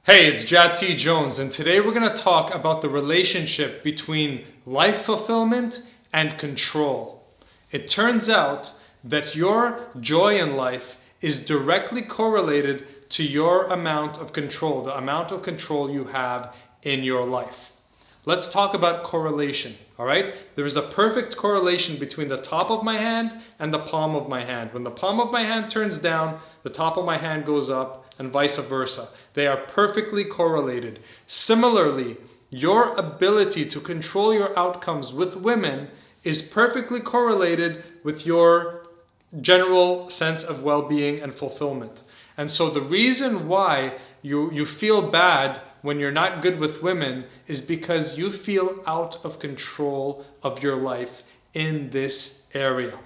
Hey, it's Jat Jones, and today we're going to talk about the relationship between life fulfillment and control. It turns out that your joy in life is directly correlated to your amount of control, the amount of control you have in your life. Let's talk about correlation, all right? There is a perfect correlation between the top of my hand and the palm of my hand. When the palm of my hand turns down, the top of my hand goes up, and vice versa. They are perfectly correlated. Similarly, your ability to control your outcomes with women is perfectly correlated with your general sense of well-being and fulfillment. And so the reason why you feel bad when you're not good with women is because you feel out of control of your life in this area.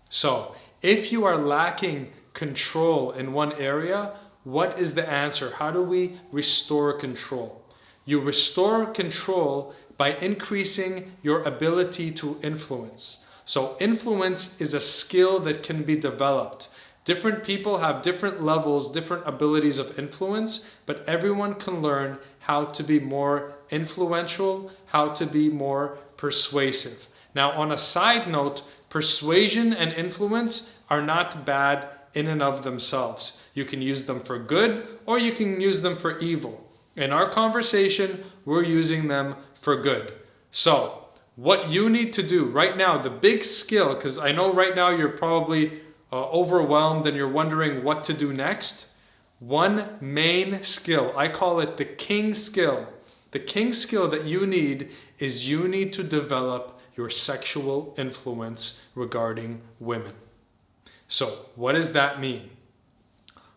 So if you are lacking control in one area, what is the answer? How do we restore control? You restore control by increasing your ability to influence. So influence is a skill that can be developed. Different people have different levels, different abilities of influence, but everyone can learn how to be more influential, how to be more persuasive. Now, on a side note, persuasion and influence are not bad in and of themselves. You can use them for good or you can use them for evil. In our conversation, we're using them for good. So, what you need to do right now, the big skill, because I know right now you're probably overwhelmed and you're wondering what to do next. One main skill, I call it the king skill. The king skill that you need is you need to develop your sexual influence regarding women. So, what does that mean?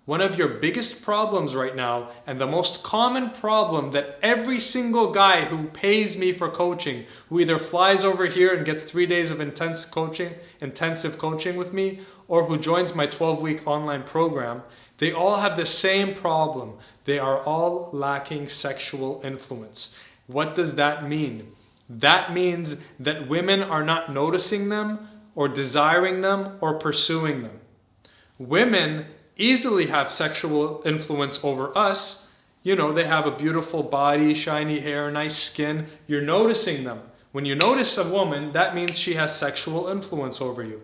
One of your biggest problems right now, and the most common problem that every single guy who pays me for coaching, who either flies over here and gets 3 days of intensive coaching with me, or who joins my 12-week online program, they all have the same problem. They are all lacking sexual influence. What does that mean? That means that women are not noticing them, or desiring them, or pursuing them. Women easily have sexual influence over us. You know, they have a beautiful body, shiny hair, nice skin. You're noticing them. When you notice a woman, that means she has sexual influence over you.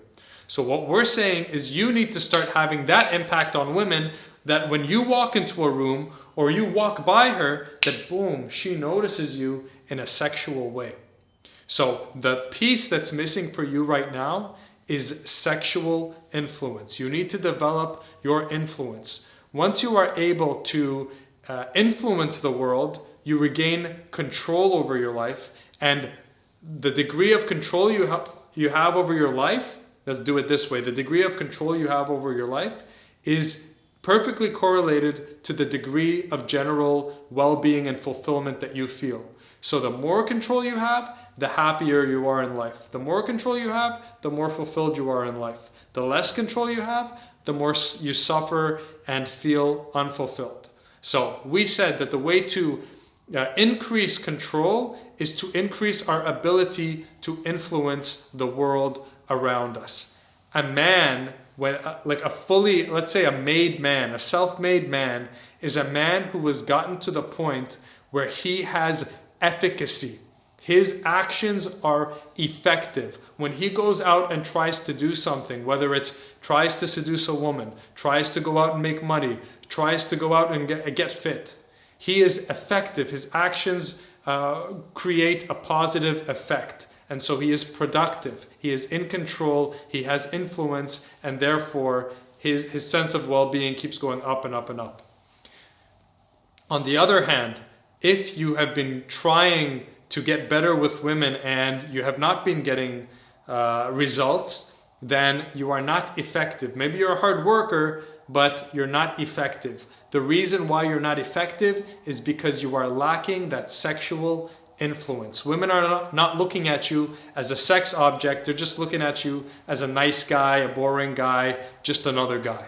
So what we're saying is you need to start having that impact on women, that when you walk into a room or you walk by her, that boom, she notices you in a sexual way. So the piece that's missing for you right now is sexual influence. You need to develop your influence. Once you are able to influence the world, you regain control over your life, and the degree of control you have over your life, let's do it this way, the degree of control you have over your life is perfectly correlated to the degree of general well-being and fulfillment that you feel. So the more control you have, the happier you are in life. The more control you have, the more fulfilled you are in life. The less control you have, the more you suffer and feel unfulfilled. So we said that the way to increase control is to increase our ability to influence the world around us. A man, like a fully, let's say a made man, a self-made man, is a man who has gotten to the point where he has efficacy. His actions are effective. When he goes out and tries to do something, whether it's tries to seduce a woman, tries to go out and make money, tries to go out and get fit, he is effective. His actions create a positive effect. And so he is productive. He is in control. He has influence. And therefore, his sense of well-being keeps going up and up and up. On the other hand, if you have been trying to get better with women and you have not been getting results, then you are not effective. Maybe you're a hard worker, but you're not effective. The reason why you're not effective is because you are lacking that sexual influence. Women are not looking at you as a sex object. They're just looking at you as a nice guy, a boring guy, just another guy.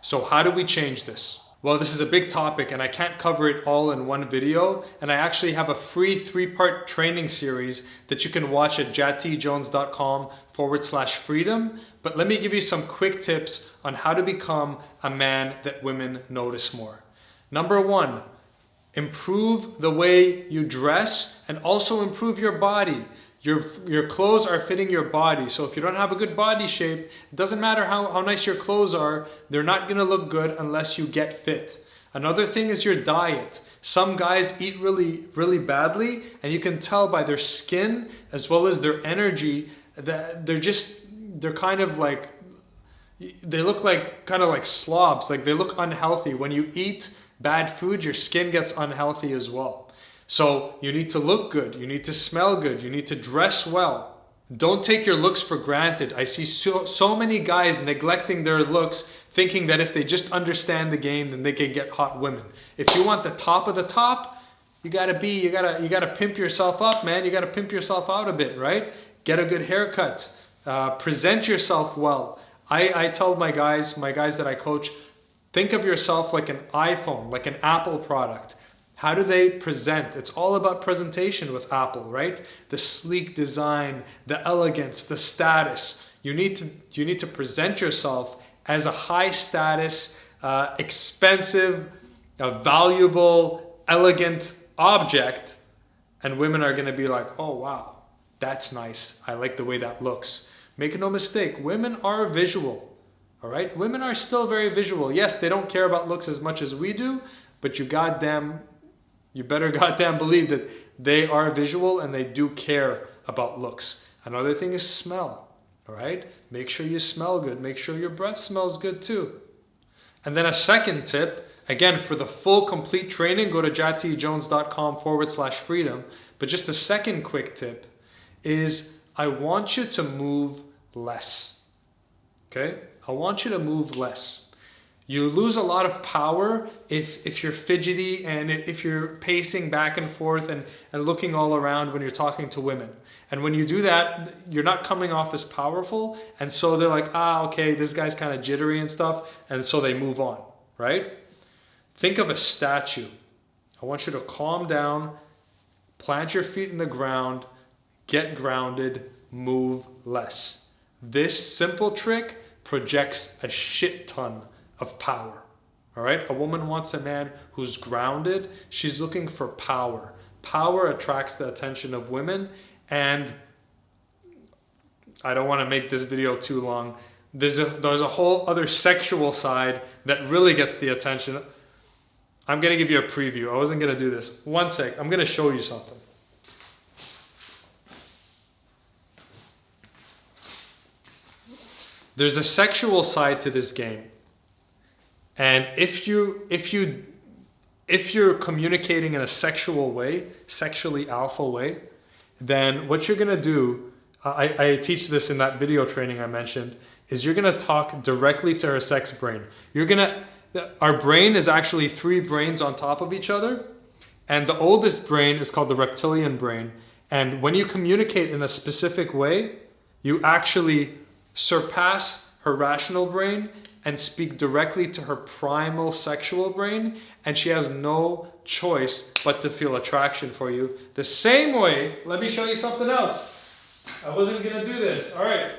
So how do we change this? Well, this is a big topic and I can't cover it all in one video. And I actually have a free 3-part training series that you can watch at jatjones.com/freedom. But let me give you some quick tips on how to become a man that women notice more. Number one, Improve the way you dress and also improve your body. Your clothes are fitting your body. So if you don't have a good body shape, it doesn't matter how nice your clothes are, they're not going to look good unless you get fit. Another thing is your diet. Some guys eat really, really badly, and you can tell by their skin as well as their energy that they're kind of like, they look like kind of like slobs, like they look unhealthy. When you eat bad food, your skin gets unhealthy as well. So you need to look good, you need to smell good, you need to dress well. Don't take your looks for granted. I see so many guys neglecting their looks, thinking that if they just understand the game, then they can get hot women. If you want the top of the top, you gotta pimp yourself up, man. You gotta pimp yourself out a bit, right? Get a good haircut, present yourself well. I tell my guys that I coach, think of yourself like an iPhone, like an Apple product. How do they present? It's all about presentation with Apple, right? The sleek design, the elegance, the status. You need to present yourself as a high status, expensive, valuable, elegant object, and women are going to be like, oh wow, that's nice. I like the way that looks. Make no mistake, women are visual. All right? Women are still very visual. Yes, they don't care about looks as much as we do, but you better goddamn believe that they are visual and they do care about looks. Another thing is smell. All right? Make sure you smell good. Make sure your breath smells good too. And then a second tip, again, for the full complete training, go to jatjones.com/freedom. But just a second quick tip is I want you to move less. Okay? I want you to move less. You lose a lot of power if you're fidgety and if you're pacing back and forth and looking all around when you're talking to women. And when you do that, you're not coming off as powerful. And so they're like, okay, this guy's kind of jittery and stuff. And so they move on, right? Think of a statue. I want you to calm down, plant your feet in the ground, get grounded, move less. This simple trick projects a shit ton of power. All right? A woman wants a man who's grounded. She's looking for power. Power attracts the attention of women, and I don't want to make this video too long. There's a whole other sexual side that really gets the attention. I'm going to give you a preview. I wasn't going to do this. One sec. I'm going to show you something. There's a sexual side to this game. And if you're communicating in a sexual way, sexually alpha way, then what you're gonna do, I teach this in that video training I mentioned, is you're gonna talk directly to her sex brain. Our brain is actually 3 brains on top of each other, and the oldest brain is called the reptilian brain. And when you communicate in a specific way, you actually surpass her rational brain and speak directly to her primal sexual brain, and she has no choice but to feel attraction for you. The same way, let me show you something else. I wasn't gonna do this, all right.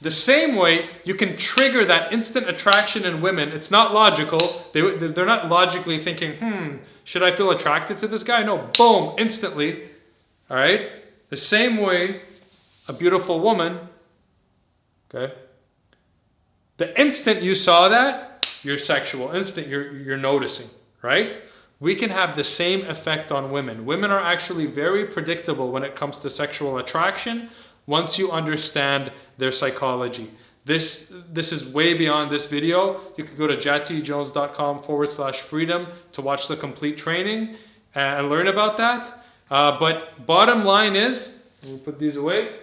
The same way you can trigger that instant attraction in women. It's not logical. They're not logically thinking, should I feel attracted to this guy? No, boom, instantly, all right? The same way a beautiful woman, okay? The instant you saw that, you're sexual. Instant, you're noticing, right? We can have the same effect on women. Women are actually very predictable when it comes to sexual attraction once you understand their psychology. This is way beyond this video. You can go to jatjones.com/freedom to watch the complete training and learn about that. But bottom line is, let me put these away.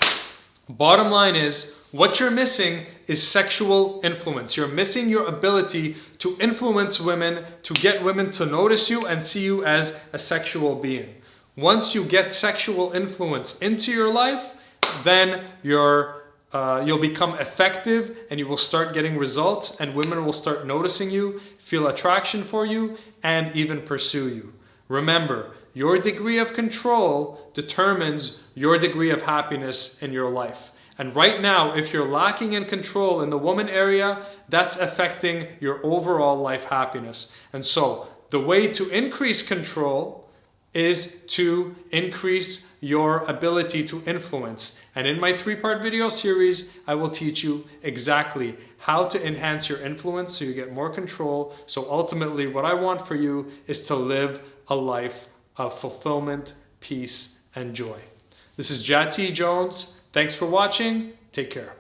Bottom line is, what you're missing is sexual influence. You're missing your ability to influence women, to get women to notice you and see you as a sexual being. Once you get sexual influence into your life, then you'll become effective and you will start getting results, and women will start noticing you, feel attraction for you, and even pursue you. Remember, your degree of control determines your degree of happiness in your life. And right now, if you're lacking in control in the woman area, that's affecting your overall life happiness. And so, the way to increase control is to increase your ability to influence. And in my 3-part video series, I will teach you exactly how to enhance your influence so you get more control. So ultimately, what I want for you is to live a life of fulfillment, peace, and joy. This is Jati Jones. Thanks for watching. Take care.